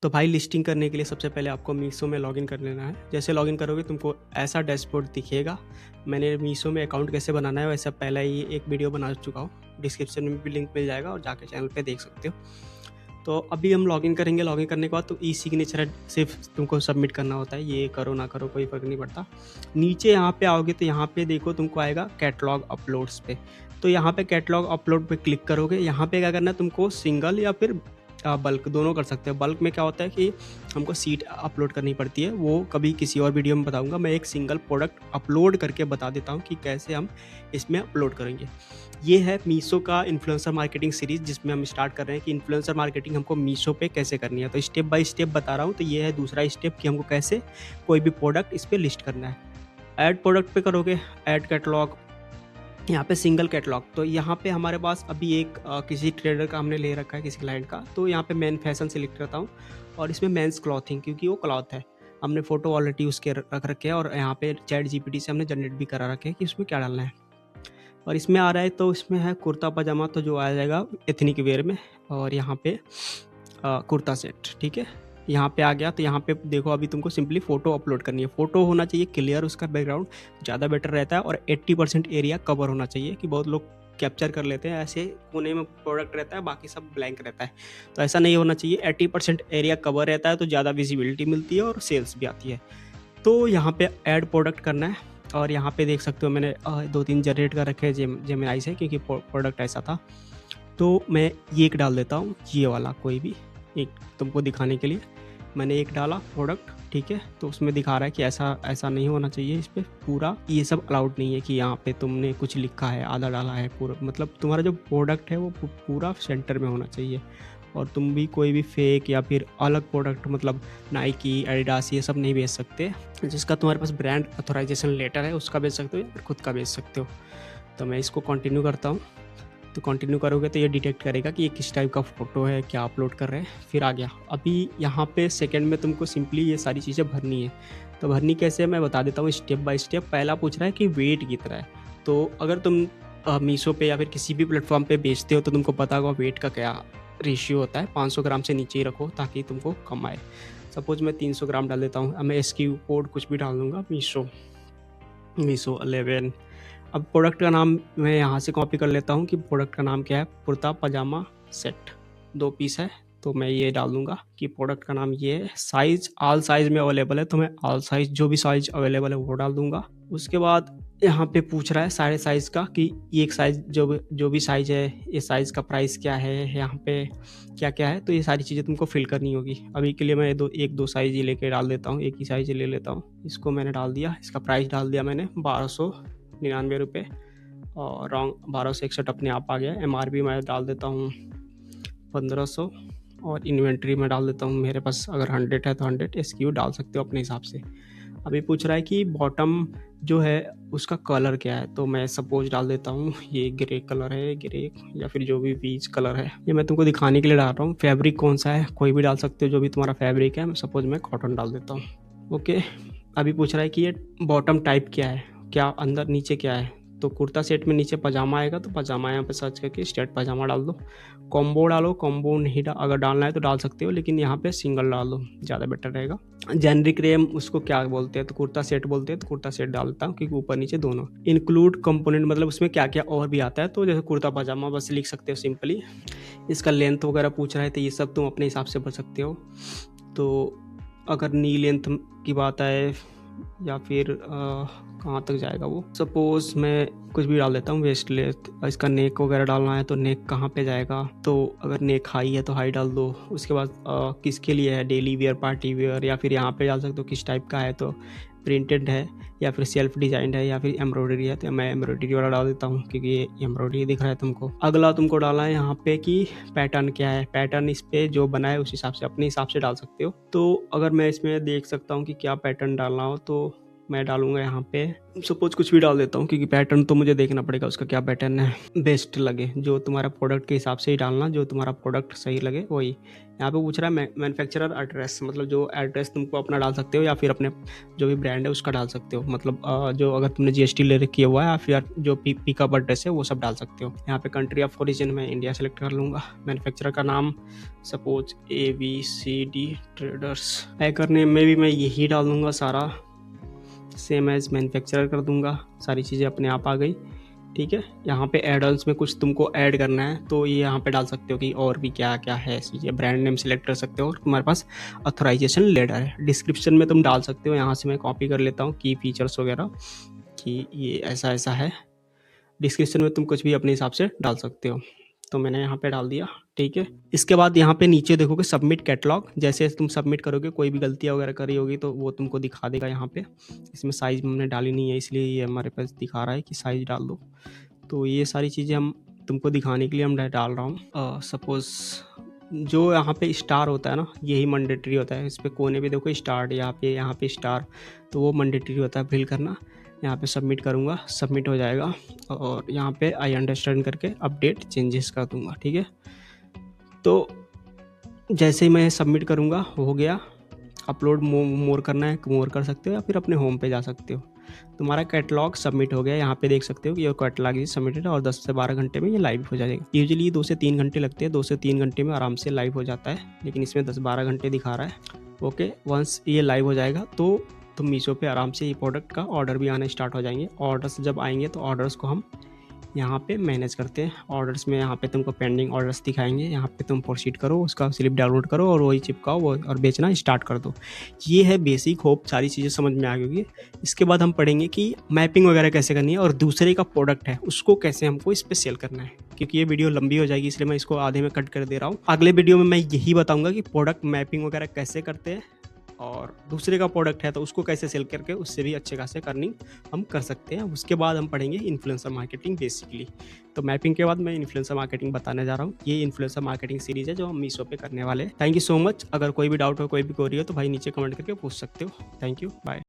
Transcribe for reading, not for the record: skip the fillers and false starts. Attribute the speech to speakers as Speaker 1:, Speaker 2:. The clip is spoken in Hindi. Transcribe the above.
Speaker 1: तो भाई लिस्टिंग करने के लिए सबसे पहले आपको मीशो में लॉगिन कर लेना है। जैसे लॉगिन करोगे तुमको ऐसा डैशबोर्ड दिखेगा। मैंने मीशो में अकाउंट कैसे बनाना है वैसे पहले ही एक वीडियो बना चुका हूँ, डिस्क्रिप्शन में भी लिंक मिल जाएगा और जाके चैनल पे देख सकते हो। तो अभी हम लॉगिन करेंगे। लॉगिन करने के बाद तो ई सिग्नेचर सिर्फ तुमको सबमिट करना होता है, ये करो ना करो कोई फ़र्क नहीं पड़ता। नीचे यहाँ पे आओगे तो यहाँ पे देखो तुमको आएगा कैटलॉग अपलोड्स पे। तो यहाँ पे कैटलॉग अपलोड पे क्लिक करोगे। यहाँ पे क्या करना है तुमको, सिंगल या फिर बल्क दोनों कर सकते हो। बल्क में क्या होता है कि हमको सीट अपलोड करनी पड़ती है, वो कभी किसी और वीडियो में बताऊंगा। मैं एक सिंगल प्रोडक्ट अपलोड करके बता देता हूँ कि कैसे हम इसमें अपलोड करेंगे। ये है मीशो का इन्फ्लुएंसर मार्केटिंग सीरीज़, जिसमें हम स्टार्ट कर रहे हैं कि इन्फ्लुएंसर मार्केटिंग हमको मीशो पे कैसे करनी है। तो स्टेप बाय स्टेप बता रहा हूँ। तो ये है दूसरा स्टेप कि हमको कैसे कोई भी प्रोडक्ट इस पर लिस्ट करना है। ऐड प्रोडक्ट पे करोगे, ऐड कैटलॉग, यहाँ पे सिंगल कैटलॉग। तो यहाँ पे हमारे पास अभी एक किसी ट्रेडर का हमने ले रखा है, किसी क्लाइंट का। तो यहाँ पे मैन फैशन सेलेक्ट करता हूँ और इसमें मेंस क्लॉथिंग, क्योंकि वो क्लॉथ है। हमने फोटो ऑलरेडी उसके रख रखे हैं और यहाँ पे चैट जीपीटी से हमने जनरेट भी करा रखे हैं कि उसमें क्या डालना है। और इसमें आ रहा है तो इसमें है कुर्ता पजामा, तो जो आ जाएगा एथनिक वेयर में। और यहाँ पे कुर्ता सेट, ठीक है। यहाँ पे आ गया तो यहाँ पे देखो अभी तुमको सिंपली फ़ोटो अपलोड करनी है। फ़ोटो होना चाहिए क्लियर, उसका बैकग्राउंड ज़्यादा बेटर रहता है। और 80% एरिया कवर होना चाहिए, कि बहुत लोग कैप्चर कर लेते हैं ऐसे कोने में प्रोडक्ट रहता है, बाकी सब ब्लैंक रहता है। तो ऐसा नहीं होना चाहिए। 80% एरिया कवर रहता है तो ज़्यादा विजिबिलिटी मिलती है और सेल्स भी आती है। तो यहाँ पे ऐड प्रोडक्ट करना है। और यहाँ पे देख सकते हो मैंने 2-3 जनरेट कर रखे हैं जेमिनाई से, क्योंकि प्रोडक्ट ऐसा था। तो मैं ये एक डाल देता हूँ, ये वाला कोई भी एक तुमको दिखाने के लिए मैंने एक डाला प्रोडक्ट, ठीक है। तो उसमें दिखा रहा है कि ऐसा ऐसा नहीं होना चाहिए। इस पर पूरा ये सब अलाउड नहीं है कि यहाँ पे तुमने कुछ लिखा है, आधा डाला है पूरा। मतलब तुम्हारा जो प्रोडक्ट है वो पूरा सेंटर में होना चाहिए। और तुम भी कोई भी फेक या फिर अलग प्रोडक्ट, मतलब नाइकी, एडिडास, ये सब नहीं बेच सकते। जिसका तुम्हारे पास ब्रांड ऑथराइजेशन लेटर है उसका बेच सकते हो या फिर खुद का बेच सकते हो। तो मैं इसको कंटिन्यू करता हूँ। तो कंटिन्यू करोगे तो ये डिटेक्ट करेगा कि ये किस टाइप का फ़ोटो है, क्या अपलोड कर रहे हैं। फिर आ गया। अभी यहाँ पे सेकंड में तुमको सिंपली ये सारी चीज़ें भरनी है। तो भरनी कैसे है मैं बता देता हूँ स्टेप बाय स्टेप। पहला पूछ रहा है कि वेट कितना है। तो अगर तुम मीशो पे या फिर किसी भी प्लेटफॉर्म पे बेचते हो तो तुमको पता होगा वेट का क्या रेशियो होता है। 500 ग्राम से नीचे ही रखो ताकि तुमको कम आए। सपोज मैं 300 ग्राम डाल देता हूँ। अब मैं एसक्यू कोड कुछ भी डाल दूँगा, मीशो 11। अब प्रोडक्ट का नाम मैं यहाँ से कॉपी कर लेता हूँ कि प्रोडक्ट का नाम क्या है, कुर्ता पजामा सेट, 2 पीस है। तो मैं ये डाल दूँगा कि प्रोडक्ट का नाम ये है। साइज़ ऑल साइज़ में अवेलेबल है, तो मैं ऑल साइज़ जो भी साइज़ अवेलेबल है वो डाल दूँगा। उसके बाद यहाँ पे पूछ रहा है सारे साइज़ का कि ये एक साइज़ जो भी साइज़ है, ये साइज़ का प्राइस क्या है, यहाँ पे क्या-क्या है। तो ये सारी चीज़ें तुमको फिल करनी होगी। अभी के लिए मैं 1-2 साइज़ ही लेके डाल देता हूँ, एक ही साइज़ ले लेता हूँ। इसको मैंने डाल दिया, इसका प्राइस डाल दिया मैंने 1299 रुपये और रॉन्ग 1261 अपने आप आ गया। एमआरपी मैं डाल देता हूँ 1500 और इन्वेंट्री में डाल देता हूँ मेरे पास अगर 100 है तो 100। एसक्यू डाल सकते हो अपने हिसाब से। अभी पूछ रहा है कि बॉटम जो है उसका कलर क्या है। तो मैं सपोज डाल देता हूँ ये ग्रे कलर है, ग्रे या फिर जो भी बीच कलर है। ये मैं तुमको दिखाने के लिए डाल रहा हूँ। फैब्रिक कौन सा है कोई भी डाल सकते हो, जो भी तुम्हारा फैब्रिक है। सपोज मैं कॉटन डाल देता हूँ। ओके। अभी पूछ रहा है कि ये बॉटम टाइप क्या है, क्या अंदर नीचे क्या है। तो कुर्ता सेट में नीचे पजामा आएगा, तो पजामा यहाँ पे सर्च करके स्ट्रेट पजामा डाल दो। कॉम्बो डालो, कॉम्बो नहीं अगर डालना है तो डाल सकते हो, लेकिन यहाँ पे सिंगल डाल दो, ज़्यादा बेटर रहेगा। जेनरिक रेम उसको क्या बोलते हैं, तो कुर्ता सेट बोलते हैं, तो कुर्ता सेट डाल देता हूँ क्योंकि ऊपर नीचे दोनों। इंक्लूड कंपोनेंट मतलब उसमें क्या क्या और भी आता है। तो जैसे कुर्ता पजामा बस लिख सकते हो सिंपली। इसका लेंथ वगैरह पूछ रहा है तो ये सब तुम अपने हिसाब से भर सकते हो। तो अगर नी लेंथ की बात आए या फिर कहाँ तक जाएगा वो, सपोज मैं कुछ भी डाल देता हूँ वेस्ट लेंथ। इसका नेक वगैरह डालना है तो नेक कहाँ पे जाएगा, तो अगर नेक हाई है तो हाई डाल दो। उसके बाद किसके लिए है, डेली वेयर, पार्टी वेयर, या फिर यहाँ पे डाल सकते हो किस टाइप का है। तो प्रिंटेड है या फिर सेल्फ डिजाइंड है या फिर एम्ब्रॉयडरी है, तो मैं एम्ब्रॉयडरी वाला डाल देता हूँ क्योंकि ये एम्ब्रॉयडरी दिख रहा है तुमको। अगला तुमको डालना है यहाँ पे कि पैटर्न क्या है। पैटर्न इस पे जो बना है उस हिसाब से अपने हिसाब से डाल सकते हो। तो अगर मैं इसमें देख सकता हूँ कि क्या पैटर्न डालना हो, तो मैं डालूँगा यहाँ पे सपोज़ कुछ भी डाल देता हूँ, क्योंकि पैटर्न तो मुझे देखना पड़ेगा उसका क्या पैटर्न है, बेस्ट लगे, जो तुम्हारा प्रोडक्ट के हिसाब से ही डालना, जो तुम्हारा प्रोडक्ट सही लगे वही। यहाँ पे पूछ रहा है मैन्युफैक्चरर एड्रेस, मतलब जो एड्रेस तुमको अपना डाल सकते हो या फिर अपने जो भी ब्रांड है उसका डाल सकते हो, मतलब जो अगर तुमने GST ले किया हुआ है या फिर जो पिकअप एड्रेस है वो सब डाल सकते हो। यहाँ पे कंट्री ऑफ ओरिजिन मैं इंडिया सेलेक्ट कर लूँगा। मैन्युफैक्चरर का नाम suppose ABCD traders, hacker name में भी मैं यही डाल दूँगा सारा, सेम एज मैन्युफैक्चरर कर दूंगा, सारी चीज़ें अपने आप आ गई। ठीक है, यहाँ पे एड ऑन्स में कुछ तुमको ऐड करना है तो ये यहाँ पे डाल सकते हो कि और भी क्या क्या है चीज़ें, ब्रांड नेम सेलेक्ट कर सकते हो और तुम्हारे पास ऑथराइजेशन लेटर है। डिस्क्रिप्शन में तुम डाल सकते हो, यहाँ से मैं कॉपी कर लेता हूँ की फीचर्स वगैरह कि ये ऐसा ऐसा है। डिस्क्रिप्शन में तुम कुछ भी अपने हिसाब से डाल सकते हो, तो मैंने यहाँ पे डाल दिया। ठीक है, इसके बाद यहाँ पे नीचे देखोगे सबमिट कैटलॉग, जैसे तुम सबमिट करोगे कोई भी गलतियाँ वगैरह करी होगी तो वो तुमको दिखा देगा यहाँ पे। इसमें साइज़ हमने डाली नहीं है इसलिए ये हमारे पास दिखा रहा है कि साइज़ डाल दो। तो ये सारी चीज़ें हम तुमको दिखाने के लिए हम डाल रहा हूँ। सपोज़ जो यहाँ पे स्टार होता है ना, यही मैंडेटरी होता है। इस पे कोने पे देखो स्टार्ट, यहाँ पे स्टार, तो वो मैंडेटरी होता है फिल करना। यहाँ पे सबमिट करूँगा, सबमिट हो जाएगा और यहाँ पे आई अंडरस्टैंड करके अपडेट चेंजेस कर दूँगा। ठीक है, तो जैसे ही मैं सबमिट करूँगा हो गया। अपलोड मोर करना है, मोर कर सकते हो या फिर अपने होम पे जा सकते हो। तुम्हारा कैटलॉग सबमिट हो गया, यहाँ पे देख सकते हो कि ये कैटलॉग इज सबमिटेड और 10 से 12 घंटे में ये लाइव हो जाएगा। यूजुअली 2 से 3 घंटे लगते हैं, 2 से 3 घंटे में आराम से लाइव हो जाता है, लेकिन इसमें 10-12 घंटे दिखा रहा है। ओके, वंस ये लाइव हो जाएगा तो तुम मीशो पे आराम से ये प्रोडक्ट का ऑर्डर भी आना स्टार्ट हो जाएंगे। ऑर्डर्स जब आएंगे तो ऑर्डर्स को हम यहाँ पे मैनेज करते हैं। ऑर्डर्स में यहाँ पे तुमको पेंडिंग ऑर्डर्स दिखाएंगे, यहाँ पे तुम प्रोसीड करो, उसका स्लिप डाउनलोड करो और वही चिपकाओ वो और बेचना स्टार्ट कर दो। ये है बेसिक, होप सारी चीज़ें समझ में आ गई होगी। इसके बाद हम पढ़ेंगे कि मैपिंग वगैरह कैसे करनी है और दूसरे का प्रोडक्ट है उसको कैसे हमको इस पर सेल करना है। क्योंकि ये वीडियो लंबी हो जाएगी इसलिए मैं इसको आधे में कट कर दे रहा हूँ। अगले वीडियो में मैं यही बताऊँगा कि प्रोडक्ट मैपिंग वगैरह कैसे करते हैं और दूसरे का प्रोडक्ट है तो उसको कैसे सेल करके उससे भी अच्छे खासे अर्निंग हम कर सकते हैं। उसके बाद हम पढ़ेंगे इन्फ्लुएंसर मार्केटिंग बेसिकली। तो मैपिंग के बाद मैं इन्फ्लुएंसर मार्केटिंग बताने जा रहा हूँ। ये इन्फ्लुएंसर मार्केटिंग सीरीज है जो हम मीशो पे करने वाले हैं। Thank you so much. अगर कोई भी डाउट हो, कोई भी क्वेरी हो तो भाई नीचे कमेंट करके पूछ सकते हो। Thank you, bye.